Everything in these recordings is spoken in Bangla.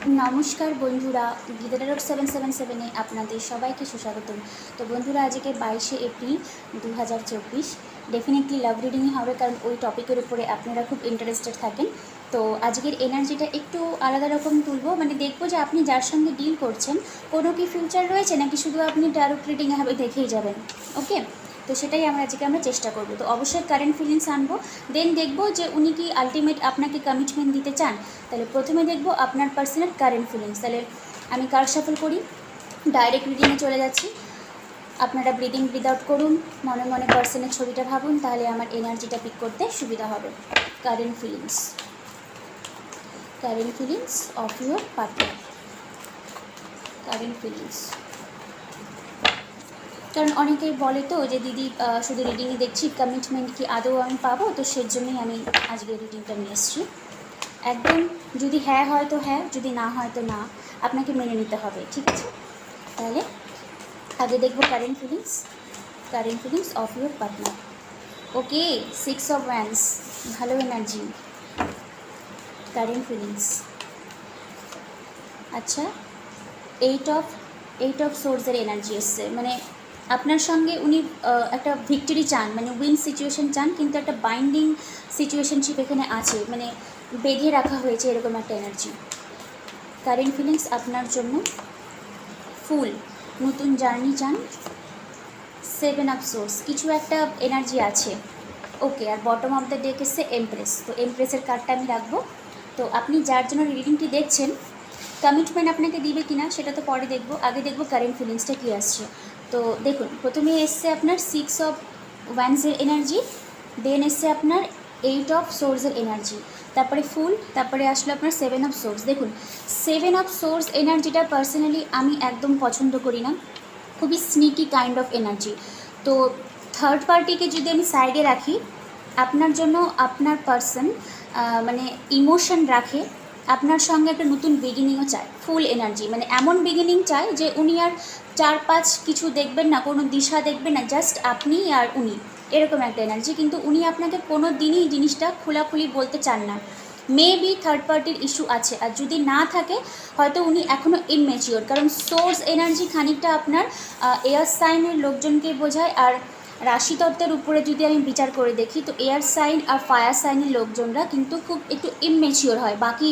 নমস্কার বন্ধুরা, গীতা রোড 777-এ আপনাদের সবাইকে সুস্বাগতম। তো বন্ধুরা, আজকে 22শে এপ্রিল 2024। ডেফিনেটলি লাভ রিডিংই হবে, কারণ ওই টপিকের উপরে আপনারা খুব ইন্টারেস্টেড থাকেন। তো আজকের এনার্জিটা একটু আলাদা রকম তুলবো, মানে দেখবো যে আপনি যার সঙ্গে ডিল করছেন কোনো কি ফিউচার রয়েছে নাকি শুধু আপনি ট্যারো রিডিংয়ে হবে দেখেই যাবেন। ওকে, তো সেটাই আমরা চেষ্টা করব। তো অবশ্যই কারেন্ট ফিলিংস আনবো, দেন দেখবো যে উনি কি আলটিমেট আপনাকে কমিটমেন্ট দিতে চান। তাহলে প্রথমে দেখবো আপনার পার্সোনাল কারেন্ট ফিলিংস। তাহলে আমি কার্ড শাফল করি, ডাইরেক্ট রিডিংয়ে চলে যাচ্ছি। আপনারা ব্রিদিং ব্রিদ আউট করুন, মনে মনে পার্সনের ছবিটা ভাবুন, তাহলে আমার এনার্জিটা পিক করতে সুবিধা হবে। Current feelings of your partner. Current feelings, কারণ অনেকেই বলে তো যে দিদি শুধু রিডিংয়ে দেখছি, কমিটমেন্ট কি আদৌ আমি পাবো, তো সেই জন্যই আমি আজকে রিডিংটা নিয়ে এসেছি। একদম যদি হ্যাঁ হয় তো হ্যাঁ, যদি না হয় তো না, আপনাকে মেনে নিতে হবে, ঠিক আছে? তাহলে আগে দেখবো current feelings of your partner. Okay, 6 of wands, ভালো এনার্জি। কারেন্ট ফিলিংস, আচ্ছা, এইট অফ সোর্সের এনার্জি এসছে। মানে আপনার সঙ্গে উনি একটা ভিক্টরি চান, মানে উইন সিচুয়েশন চান, কিন্তু একটা বাইন্ডিং সিচুয়েশনশিপ এখানে আছে, মানে বেঁধে রাখা হয়েছে, এরকম একটা এনার্জি। কারেন্ট ফিলিংস আপনার জন্য ফুল, নতুন জার্নি চান। 7 অফ সোর্স, কিছু একটা এনার্জি আছে। ওকে, আর বটম অফ দ্য ডেক এসছে এমপ্রেস। তো এমপ্রেসের কার্ডটা আমি রাখবো। তো আপনি যার জন্য রিডিংটি দেখছেন, কমিটমেন্ট আপনাকে দিবে কিনা সেটা তো পরে দেখবো, আগে দেখবো কারেন্ট ফিলিংসটা কী আসছে। তো দেখুন, প্রথমে এসছে আপনার 6 অফ ওয়ান্সের এনার্জি, দেন এসছে আপনার 8 অফ সোর্সের এনার্জি, তারপরে ফুল, তারপরে আসলো আপনার 7 অফ সোর্স। দেখুন, 7 অফ সোর্স এনার্জিটা পার্সোনালি আমি একদম পছন্দ করি না, খুবই স্নিকি কাইন্ড অফ এনার্জি। তো থার্ড পার্টিকে যদি আমি সাইডে রাখি, আপনার জন্য আপনার পার্সন মানে ইমোশন রাখে, আপনার সঙ্গে একটা নতুন বিগিনিংও চায়। ফুল এনার্জি, মানে এমন বিগিনিং চায় যে উনি আর 4-5 কিছু দেখবেন না, কোনো দিশা দেখবেন না, জাস্ট আপনি আর উনি, এরকম একটা এনার্জি। কিন্তু উনি আপনাকে কোনো দিনই জিনিসটা খোলাখুলি বলতে চান না। মেবি থার্ড পার্টির ইস্যু আছে, আর যদি না থাকে হয়তো উনি এখনও ইমম্যাচিওর, কারণ সোর্স এনার্জি খানিকটা আপনার এয়ার সাইনের লোকজনকে বোঝায়। আর রাশিতত্ত্বের উপরে যদি আমি বিচার করে দেখি, তো এয়ার সাইন আর ফায়ার সাইনের লোকজনরা কিন্তু খুব একটু ইমম্যাচিওর হয়। বাকি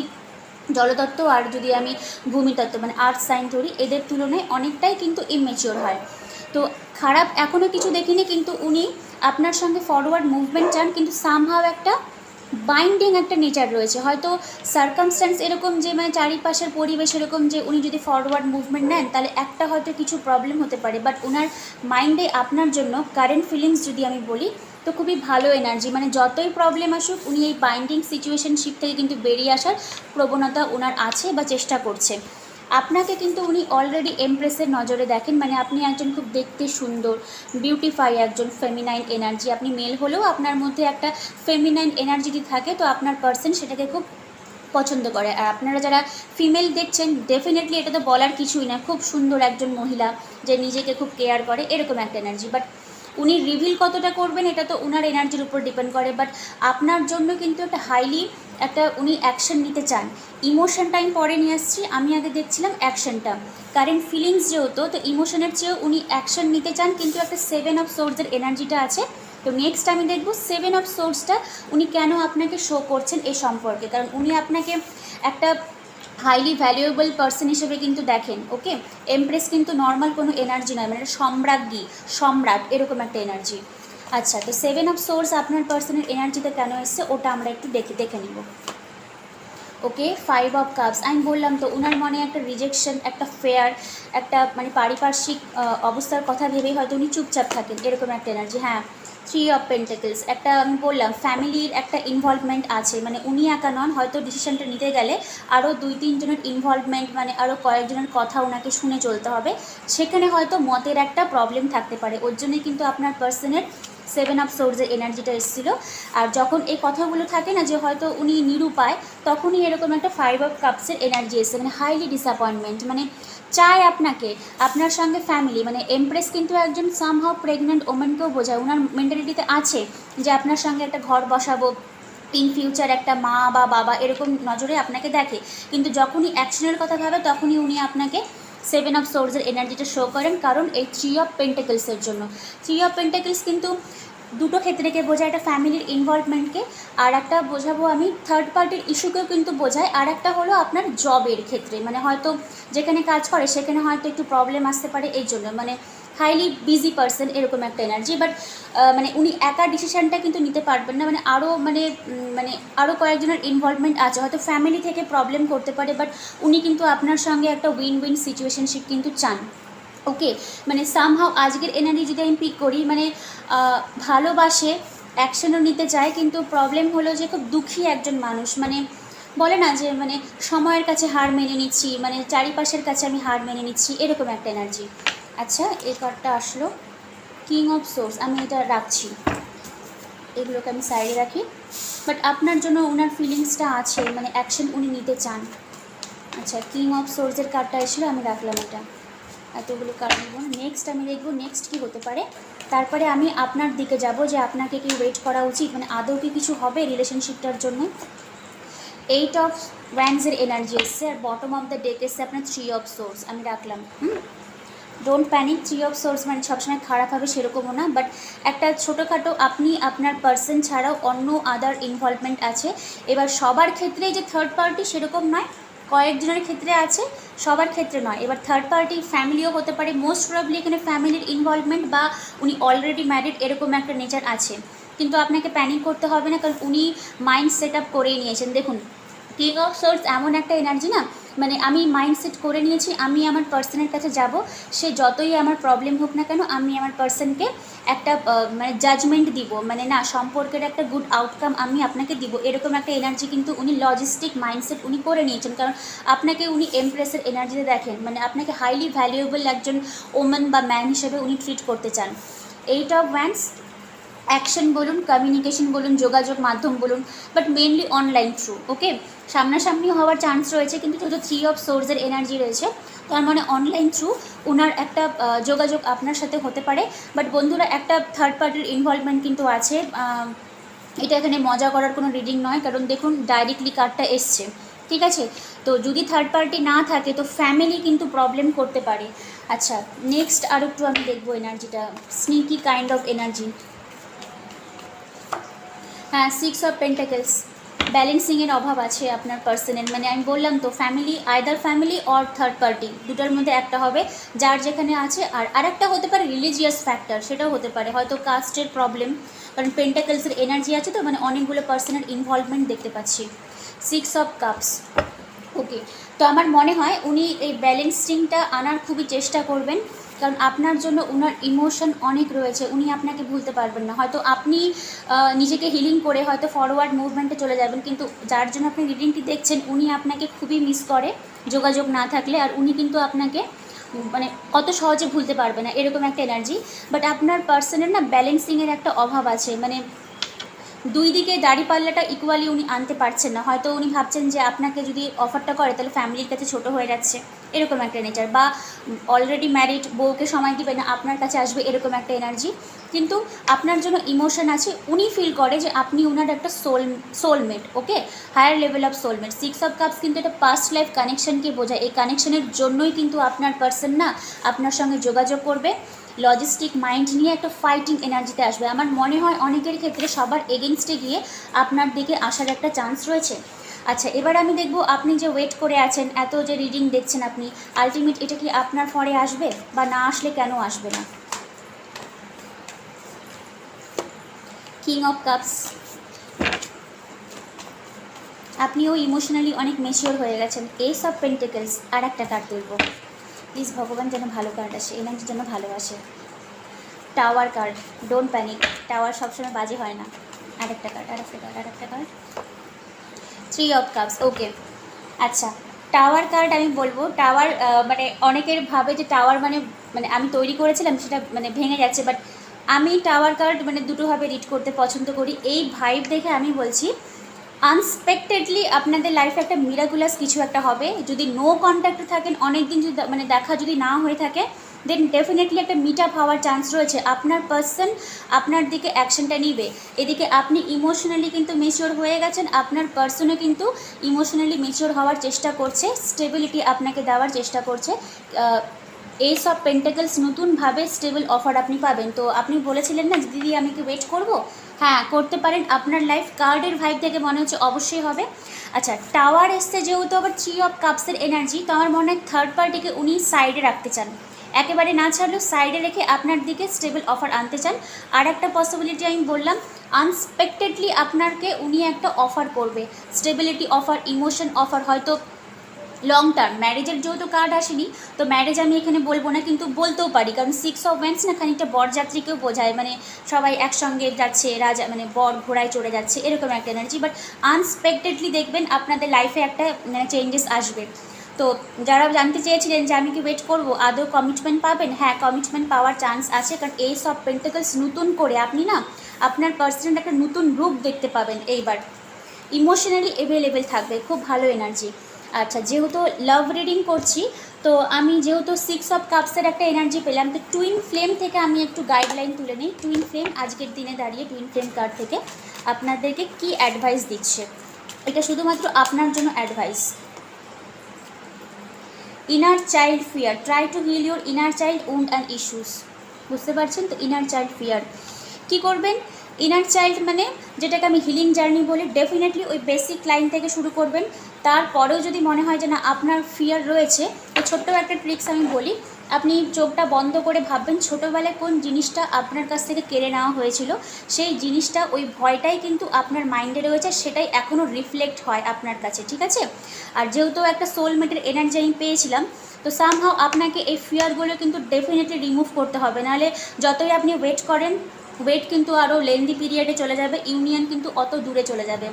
জলতত্ত্ব আর যদি আমি ভূমিতত্ত্ব মানে আর্থ সাইন ধরি, এদের তুলনায় অনেকটাই কিন্তু ইমম্যাচিওর হয়। তো খারাপ এখনও কিছু দেখিনি, কিন্তু উনি আপনার সঙ্গে ফরওয়ার্ড মুভমেন্ট চান, কিন্তু সামহাও একটা বাইন্ডিং একটা নেচার রয়েছে। হয়তো সার্কামস্ট্যান্স এরকম যে মানে চারিপাশের পরিবেশ এরকম যে উনি যদি ফরওয়ার্ড মুভমেন্ট নেন তাহলে একটা হয়তো কিছু প্রবলেম হতে পারে, বাট ওনার মাইন্ডে আপনার জন্য কারেন্ট ফিলিংস যদি আমি বলি তো খুবই ভালো এনার্জি। মানে যতই প্রবলেম আসুক, উনি এই বাইন্ডিং সিচুয়েশনশিপ থেকে কিন্তু বেরিয়ে আসার প্রবণতা ওনার আছে বা চেষ্টা করছে। আপনাকে কিন্তু উনি অলরেডি এমপ্রেসের নজরে দেখেন, মানে আপনি একজন খুব দেখতে সুন্দর, বিউটিফাই একজন ফেমিনাইন এনার্জি। আপনি মেল হলেও আপনার মধ্যে একটা ফেমিনাইন এনার্জি যদি থাকে, তো আপনার পার্সন সেটাকে খুব পছন্দ করে। আর আপনারা যারা ফিমেল দেখছেন, ডেফিনেটলি এটা তো বলার কিছুই না, খুব সুন্দর একজন মহিলা যে নিজেকে খুব কেয়ার করে, এরকম একটা এনার্জি। বাট উনি রিভিল কতটা করবেন এটা তো ওনার এনার্জির উপর ডিপেন্ড করে। বাট আপনার জন্য কিন্তু একটা হাইলি একটা উনি অ্যাকশন নিতে চান। ইমোশনটা আমি পরে নিয়ে আসছি, আমি আগে দেখছিলাম অ্যাকশনটা। কারেন্ট ফিলিংস যেহেতু, তো ইমোশনের চেয়েও উনি অ্যাকশন নিতে চান, কিন্তু একটা 7 অফ সোর্সের এনার্জিটা আছে। তো নেক্সট আমি দেখব 7 অফ সোর্সটা উনি কেন আপনাকে শো করছেন এই সম্পর্কে, কারণ উনি আপনাকে একটা হাইলি ভ্যালুয়েবল পার্সন হিসেবে কিন্তু দেখেন। ওকে, এমপ্রেস কিন্তু নর্মাল কোনো এনার্জি নয়, মানে সম্রাট এরকম একটা এনার্জি। আচ্ছা, তো 7 অফ সোর্স আপনার পার্সনের এনার্জিতে কেন এসছে ওটা আমরা একটু দেখে নিব। ওকে, 5 অফ কাপস, আমি বললাম তো ওনার মনে একটা রিজেকশন, একটা ফেয়ার, একটা মানে পারিপার্শ্বিক অবস্থার কথা ভেবেই হয়তো উনি চুপচাপ থাকেন, এরকম একটা এনার্জি। হ্যাঁ, 3 অফ পেন্টাকলস, একটা আমি বললাম ফ্যামিলির একটা ইনভলভমেন্ট আছে, মানে উনি একা নন, হয়তো ডিসিশনটা নিতে গেলে আরও 2-3 জনের ইনভলভমেন্ট, মানে আরও কয়েকজনের কথা ওনাকে শুনে চলতে হবে, সেখানে হয়তো মতের একটা প্রবলেম থাকতে পারে। ওর জন্যই কিন্তু আপনার পার্সনের 7 অফ সোর্সের এনার্জিটা এসেছিল। আর যখন এই কথাগুলো থাকে না যে হয়তো উনি নিরুপায়, তখনই এরকম একটা 5 অফ কাপসের এনার্জি এসেছে, মানে হাইলি ডিসঅ্যাপয়েন্টমেন্ট, মানে চায় আপনাকে, আপনার সঙ্গে ফ্যামিলি, মানে এমপ্রেস কিন্তু একজন সামহাও প্রেগনেন্ট ওমেনকেও বোঝায়। ওনার মেন্টালিটিতে আছে যে আপনার সঙ্গে একটা ঘর বসাবো, ইন ফিউচার একটা মা বা বাবা এরকম নজরে আপনাকে দেখে, কিন্তু যখনই অ্যাকশনের কথা ভাবে তখনই উনি আপনাকে 7 অফ সোর্সের এনার্জিটা শো করেন, কারণ এই 3 অফ পেন্টাকেলসের জন্য। 3 অফ পেন্টাকেলস কিন্তু দুটো ক্ষেত্রেকে বোঝায়, একটা ফ্যামিলির ইনভলভমেন্টকে, আর একটা বোঝাবো আমি থার্ড পার্টির ইস্যুকেও কিন্তু বোঝায়, আর একটা হলো আপনার জবের ক্ষেত্রে, মানে হয়তো যেখানে কাজ করে সেখানে হয়তো একটু প্রবলেম আসতে পারে, এই জন্য মানে হাইলি বিজি পার্সন এরকম একটা এনার্জি। বাট মানে উনি একা ডিসিশানটা কিন্তু নিতে পারবেন না, মানে আরও মানে আরও কয়েকজনের ইনভলভমেন্ট আছে, হয়তো ফ্যামিলি থেকে প্রবলেম করতে পারে, বাট উনি কিন্তু আপনার সঙ্গে একটা উইন উইন সিচুয়েশনশিপ কিন্তু চান। ওকে, মানে সামহাও আজকের এনার্জি যদি আমি পিক করি, মানে ভালোবাসে, অ্যাকশনও নিতে চায়, কিন্তু প্রবলেম হলো যে খুব দুঃখী একজন মানুষ, মানে বলে না যে মানে সময়ের কাছে হার মেনে নিচ্ছি, মানে চারিপাশের কাছে আমি হার মেনে নিচ্ছি, এরকম একটা এনার্জি। আচ্ছা, এই কার্ডটা আসলো কিং অফ সোর্স, আমি এটা রাখছি, এগুলোকে আমি সাইডে রাখি। বাট আপনার জন্য ওনার ফিলিংসটা আছে, মানে অ্যাকশন উনি নিতে চান। আচ্ছা, কিং অফ সোর্সের কার্ডটা এসেছিলো, আমি রাখলাম এটা। এতগুলো কার্ড নেব, নেক্সট আমি দেখব নেক্সট কী হতে পারে, তারপরে আমি আপনার দিকে যাব যে আপনাকে কি ওয়েট করা উচিত, মানে আদৌ কি কিছু হবে রিলেশনশিপটার জন্য। 8 অফ ওয়ান্ডসের এনার্জি এসছে, আর বটম অফ দ্য ডেক এসছে আপনার 3 অফ সোর্স, আমি রাখলাম। ডোন্ট প্যানিক, 3 অফ সোর্স মানে সবসময় খারাপ হবে সেরকমও না, বাট একটা ছোটোখাটো আপনি আপনার পার্সন ছাড়াও অন্য আদার ইনভলভমেন্ট আছে। এবার সবার ক্ষেত্রেই যে থার্ড পার্টি সেরকম নয়, কয়েকজনের ক্ষেত্রে আছে, সবার ক্ষেত্রে নয়। এবার থার্ড পার্টি ফ্যামিলিও হতে পারে, মোস্ট প্রবলি এখানে ফ্যামিলির ইনভলভমেন্ট, বা উনি অলরেডি ম্যারিড এরকম একটা নেচার আছে, কিন্তু আপনাকে প্যানিক করতে হবে না, কারণ উনি মাইন্ড সেট আপ করেই নিয়েছেন। দেখুন, কিং অফ সোর্স এমন একটা এনার্জি না, মানে আমি মাইন্ডসেট করে নিয়েছি আমি আমার পার্সনের কাছে যাব, সে যতই আমার প্রবলেম হোক না কেন আমি আমার পার্সনকে একটা মানে জাজমেন্ট দিব, মানে না সম্পর্কের একটা গুড আউটকাম আমি আপনাকে দিব, এরকম একটা এনার্জি কিন্তু উনি লজিস্টিক মাইন্ডসেট উনি করে নিয়েছেন, কারণ আপনাকে উনি এমপ্রেসের এনার্জিতে দেখেন, মানে আপনাকে হাইলি ভ্যালুয়েবল একজন ওমেন বা ম্যান হিসেবে উনি ট্রিট করতে চান। 8 অফ ওয়ান্ডস, অ্যাকশন বলুন, কমিউনিকেশন বলুন, যোগাযোগ মাধ্যম বলুন, বাট মেনলি অনলাইন থ্রু। ওকে, সামনাসামনি হওয়ার চান্স রয়েছে, কিন্তু যেহেতু 3 অফ সোর্সের এনার্জি রয়েছে, তার মানে অনলাইন থ্রু ওনার একটা যোগাযোগ আপনার সাথে হতে পারে। বাট বন্ধুরা, একটা থার্ড পার্টির ইনভলভমেন্ট কিন্তু আছে, এটা এখানে মজা করার কোনো রিডিং নয়, কারণ দেখুন ডাইরেক্টলি কার্ডটা এসছে, ঠিক আছে। তো যদি থার্ড পার্টি না থাকে তো ফ্যামিলি কিন্তু প্রবলেম করতে পারে। আচ্ছা, নেক্সট আর একটু আমি দেখবো এনার্জিটা, স্নিকি কাইন্ড অফ এনার্জি। হ্যাঁ, 6 অফ পেন্টাকেলস, ব্যালেন্সিংয়ের অভাব আছে আপনার পার্সনের, মানে আমি বললাম তো family, either family or third party, দুটোর মধ্যে একটা হবে যার যেখানে আছে। আর আরেকটা হতে পারে রিলিজিয়াস ফ্যাক্টর, সেটাও হতে পারে, হয়তো কাস্টের প্রবলেম, কারণ পেন্টাকেলসের এনার্জি আছে তো, মানে অনেকগুলো পার্সনের ইনভলভমেন্ট দেখতে পাচ্ছি। 6 অফ কাপস, ওকে। তো আমার মনে হয় উনি এই ব্যালেন্সিংটা আনার খুবই চেষ্টা করবেন, কারণ আপনার জন্য ওনার ইমোশন অনেক রয়েছে, উনি আপনাকে ভুলতে পারবেন না। হয়তো আপনি নিজেকে হিলিং করে হয়তো ফরওয়ার্ড মুভমেন্টে চলে যাবেন, কিন্তু যার জন্য আপনি রিডিংটি দেখছেন উনি আপনাকে খুবই মিস করে যোগাযোগ না থাকলে, আর উনি কিন্তু আপনাকে মানে কত সহজে ভুলতে পারবে না, এরকম একটা এনার্জি। বাট আপনার পার্সনের না ব্যালেন্সিংয়ের একটা অভাব আছে, মানে দুই দিকে দাঁড়িপাল্লাটা ইকুয়ালি উনি আনতে পারছেন না, হয়তো উনি ভাবছেন যে আপনাকে যদি অফারটা করে তাহলে ফ্যামিলির কাছে ছোট হয়ে যাচ্ছে, এরকম একটা নেচার, বা অলরেডি ম্যারিড বউকে সময় দিবে না আপনার কাছে আসবে, এরকম একটা এনার্জি। কিন্তু আপনার জন্য ইমোশন আছে, উনি ফিল করে যে আপনি ওনার একটা soulmate, okay, higher level of soulmate. 6 of cups কিন্তু এটা পাস্ট লাইফ কানেকশনকে বোঝায়, এই কানেকশনের জন্যই কিন্তু আপনার পার্সন না আপনার সঙ্গে যোগাযোগ করবে, লজিস্টিক মাইন্ড নিয়ে একটা ফাইটিং এনার্জিতে আসবে। আমার মনে হয় অনেকের ক্ষেত্রে সবার এগেনস্টে গিয়ে আপনার দিকে আসার একটা চান্স রয়েছে। আচ্ছা, এবার আমি দেখব আপনি যে ওয়েট করে আছেন, এত যে রিডিং দেখছেন আপনি, আলটিমেট এটা কি আপনার ফরে আসবে, বা না আসলে কেন আসবে না। কিং অফ কাপস, আপনিও ইমোশনালি অনেক ম্যাচিওর হয়ে গেছেন। এস অফ পেন্টিকলস, আর একটা কার্ড দেখব প্লিজ, ভগবান যেন ভালো কার্ড আসে, এনার্জি যেন ভালো আসে। Tower card, don't panic, tower সবসময় বাজে হয় না। আরেকটা কার্ড, আরেকটা কার্ড, আরেকটা কার্ড, 3 অফ কাপস, ওকে। আচ্ছা, টাওয়ার কার্ড আমি বলবো, টাওয়ার মানে অনেকের ভাবে যে টাওয়ার মানে মানে আমি তৈরি করেছিলাম সেটা মানে ভেঙে যাচ্ছে, বাট আমি টাওয়ার কার্ড মানে দুটোভাবে রিড করতে পছন্দ করি। এই ভাইব দেখে আমি বলছি আনএক্সপেক্টেডলি আপনাদের লাইফে একটা মিরাকুলাস কিছু একটা হবে। যদি নো কন্ট্যাক্টে থাকেন, অনেক দিন যদি মানে দেখা যদি না হয়ে থাকে, দেন ডেফিনেটলি একটা মিট আপ হওয়ার চান্স রয়েছে। আপনার পার্সন আপনার দিকে অ্যাকশনটা নিবে। এদিকে আপনি ইমোশনালি কিন্তু ম্যাচিওর হয়ে গেছেন, আপনার পার্সনও কিন্তু ইমোশনালি ম্যাচিওর হওয়ার চেষ্টা করছে, স্টেবিলিটি আপনাকে দেওয়ার চেষ্টা করছে। এইস অফ পেন্টাকলস, নতুনভাবে স্টেবল অফার আপনি পাবেন। তো আপনি বলেছিলেন না দিদি আমি কি ওয়েট করব, হ্যাঁ করতে পারেন। আপনার লাইফ কার্ডের ভাইব থেকে মনে হচ্ছে অবশ্যই হবে। আচ্ছা, টাওয়ার এসছে যেহেতু, আবার 3 অফ কাপসের এনার্জি, তো আমার মনে হয় থার্ড পার্টিকে উনি সাইডে রাখতে চান, একেবারে না ছাড়লেও সাইডে রেখে আপনার দিকে স্টেবল অফার আনতে চান। আর একটা পসিবিলিটি আমি বললাম, আনএক্সপেক্টেডলি আপনাকে উনি একটা অফার করবে, স্টেবিলিটি অফার, ইমোশন অফার, হয়তো লং টার্ম। ম্যারেজের যেহেতু কার্ড আসেনি, তো ম্যারেজ আমি এখানে বলবো না, কিন্তু বলতেও পারি, কারণ 6 অফ ওয়ান্স না খানিকটা বরযাত্রীকেও বোঝায়, মানে সবাই একসঙ্গে যাচ্ছে, রাজা মানে বর ঘোড়ায় চড়ে যাচ্ছে, এরকম একটা এনার্জি। বাট আনএক্সপেক্টেডলি দেখবেন আপনাদের লাইফে একটা মানে চেঞ্জেস আসবে। তো যারা জানতে চেয়েছিলেন যে আমি কি ওয়েট করব, আদৌ কমিটমেন্ট পাবেন, হ্যাঁ কমিটমেন্ট পাওয়ার চান্স আছে, কারণ এইস অফ পেন্টাকলস, নতুন করে আপনি না আপনার পার্সনের একটা নতুন রূপ দেখতে পাবেন এইবার। ইমোশনালি অ্যাভেলেবেল থাকবে, খুব ভালো এনার্জি। আচ্ছা, যেহেতু লাভ রিডিং করছি, তো আমি যেহেতু 6 অফ কাপসের একটা এনার্জি পেলাম, তো টুইন ফ্লেম থেকে আমি একটু গাইডলাইন তুলে নিই। টুইন ফ্লেম আজকের দিনে দাঁড়িয়ে টুইন ফ্লেম কার্ড থেকে আপনাদেরকে কি অ্যাডভাইস দিচ্ছে, এটা শুধুমাত্র আপনার জন্য advice. Inner child fear, try to hill your inner child wound and issues. বুঝতে পারছেন তো, ইনার চাইল্ড ফিয়ার কী করবেন? ইনার চাইল্ড মানে যেটাকে আমি হিলিং জার্নি বলি, ডেফিনেটলি ওই বেসিক লাইন থেকে শুরু করবেন। তারপরেও যদি মনে হয় যে না আপনার ফিয়ার রয়েছে, তো ছোট্ট একটা ট্রিক্স আমি বলি। আপনি চোখটা বন্ধ করে ভাববেন ছোটোবেলায় কোন জিনিসটা আপনার কাছ থেকে কেড়ে নেওয়া হয়েছিল, সেই জিনিসটা, ওই ভয়টাই কিন্তু আপনার মাইন্ডে রয়েছে, সেটাই এখনও রিফ্লেক্ট হয় আপনার কাছে, ঠিক আছে? আর যেহেতু একটা সোলমেটের এনার্জি আমি পেয়েছিলাম, তো সামহাও আপনাকে এই ফিয়ারগুলো কিন্তু ডেফিনেটলি রিমুভ করতে হবে, নাহলে যতই আপনি ওয়েট করেন, ওয়েট কিন্তু আরও লেন্দি পিরিয়ডে চলে যাবে, ইউনিয়ন কিন্তু অত দূরে চলে যাবে।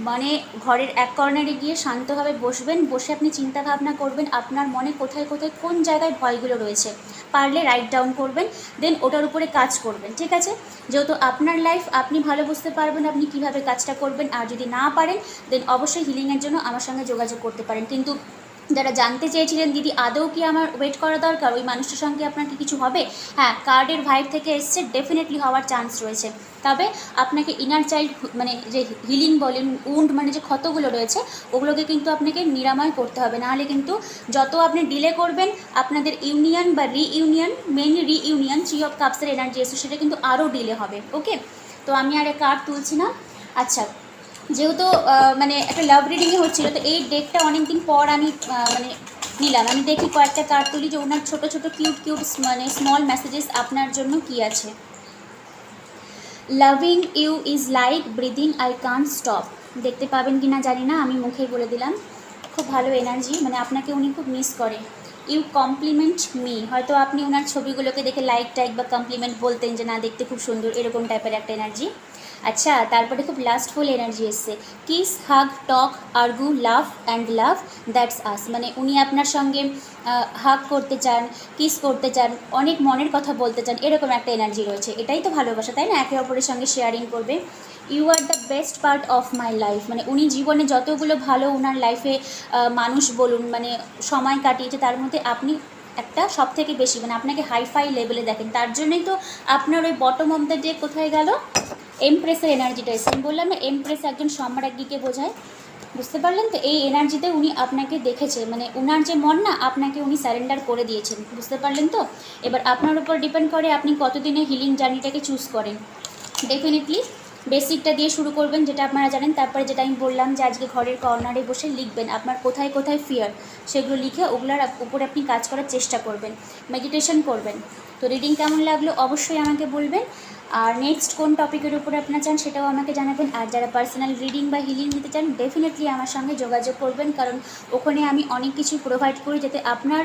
মানে ঘরের এক কর্নারে গিয়ে শান্তভাবে বসবেন, বসে আপনি চিন্তা ভাবনা করবেন আপনার মনে কোথায় কোথায় কোন জায়গায় ভয়গুলো রয়েছে, পারলে রাইট ডাউন করবেন, দেন ওটার উপরে কাজ করবেন, ঠিক আছে? যেহেতু আপনার লাইফ আপনি ভালো বুঝতে পারবেন আপনি কিভাবে কাজটা করবেন। আর যদি না পারেন, দেন অবশ্যই হিলিংয়ের জন্য আমার সঙ্গে যোগাযোগ করতে পারেন। কিন্তু যারা জানতে চেয়েছিলেন দিদি আদৌ কি আমার ওয়েট করা দরকার, ওই মানুষটার সঙ্গে আপনার কি কিছু হবে, হ্যাঁ কার্ডের ভাইব থেকে এসছে, ডেফিনেটলি হওয়ার চান্স রয়েছে। তবে আপনাকে ইনার চাইল্ড মানে যে হিলিং বলেন, উন্ড মানে যে ক্ষতগুলো রয়েছে, ওগুলোকে কিন্তু আপনাকে নিরাময় করতে হবে, নাহলে কিন্তু যত আপনি ডিলে করবেন আপনাদের ইউনিয়ন বা রিইউনিয়ন, মেনলি রিইউনিয়ন, 3 অফ কাপসের এনার্জি এসে সেটা কিন্তু আরও ডিলে হবে। ওকে, তো আমি আর কার্ড তুলছি না। আচ্ছা, যেহেতু মানে একটা লাভ রিডিংয়ে হচ্ছিলো, তো এই ডেকটা অনেক দিন পর আমি মানে নিলাম। আমি দেখি কয়েকটা কার্ড তুলি যে ওনার ছোটো ছোটো কিউট কিউট মানে স্মল মেসেজেস আপনার জন্য কি আছে। Loving you is like breathing, I can't stop. দেখতে পাবেন কি না জানি না, আমি মুখেই বলে দিলাম। খুব ভালো এনার্জি, মানে আপনাকে উনি খুব মিস করে। ইউ কমপ্লিমেন্ট মি, হয়তো আপনি ওনার ছবিগুলোকে দেখে লাইক টাইক বা কমপ্লিমেন্ট বলতেন যে না দেখতে খুব সুন্দর, এরকম টাইপের একটা এনার্জি। আচ্ছা, তারপরে খুব লাস্টফুল এনার্জি এসছে, kiss, hug, talk, argue, love and love, that's us. মানে উনি আপনার সঙ্গে হাগ করতে চান, কিস করতে চান, অনেক মনের কথা বলতে চান, এরকম একটা এনার্জি রয়েছে। এটাই তো ভালোবাসা, তাই না? একে অপরের সঙ্গে শেয়ারিং করবে। You are the best part of my life, মানে উনি জীবনে যতগুলো ভালো ওনার লাইফে মানুষ বলুন মানে সময় কাটিয়েছে, তার মধ্যে আপনি একটা সব থেকে বেশি, মানে আপনাকে হাইফাই লেভেলে দেখেন। তার জন্যই তো আপনার ওই বটম অফ দ্য ডে কোথায় গেল, এমপ্রেসের এনার্জিটা এসে। আমি বললাম না এমপ্রেস একজন সম্রাজ্ঞীকে বোঝায়, বুঝতে পারলেন তো? এই এনার্জিতে উনি আপনাকে দেখেছে, মানে উনার যে মন না, আপনাকে উনি স্যারেন্ডার করে দিয়েছেন, বুঝতে পারলেন তো? এবার আপনার উপর ডিপেন্ড করে আপনি কতদিনে হিলিং জার্নিটাকে চুজ করেন। ডেফিনেটলি বেসিকটা দিয়ে শুরু করবেন, যেটা আপনারা জানেন। তারপরে যেটা আমি বললাম যে আজকে ঘরের কর্নারে বসে লিখবেন আপনার কোথায় কোথায় ফিয়ার, সেগুলো লিখে ওগুলোর উপরে আপনি কাজ করার চেষ্টা করবেন, মেডিটেশন করবেন। তো রিডিং কেমন লাগলো অবশ্যই আমাকে বলবেন। আর নেক্সট কোন টপিকের উপরে আপনারা চান সেটাও আমাকে জানাবেন। আর যারা পার্সোনাল রিডিং বা হিলিং নিতে চান, ডেফিনেটলি আমার সঙ্গে যোগাযোগ করবেন, কারণ ওখানে আমি অনেক কিছু প্রোভাইড করি যাতে আপনার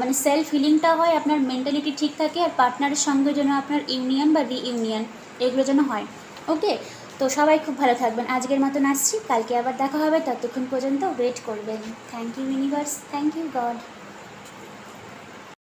মানে সেলফ হিলিংটা হয়, আপনার মেন্টালিটি ঠিক থাকে, আর পার্টনারের সঙ্গে যেন আপনার ইউনিয়ন বা রিইউনিয়ন এগুলো যেন হয়। ওকে, তো সবাই খুব ভালো থাকবেন। আজকের মতন আসছি, কালকে আবার দেখা হবে, ততক্ষণ পর্যন্ত ওয়েট করবেন। Thank you universe, thank you god.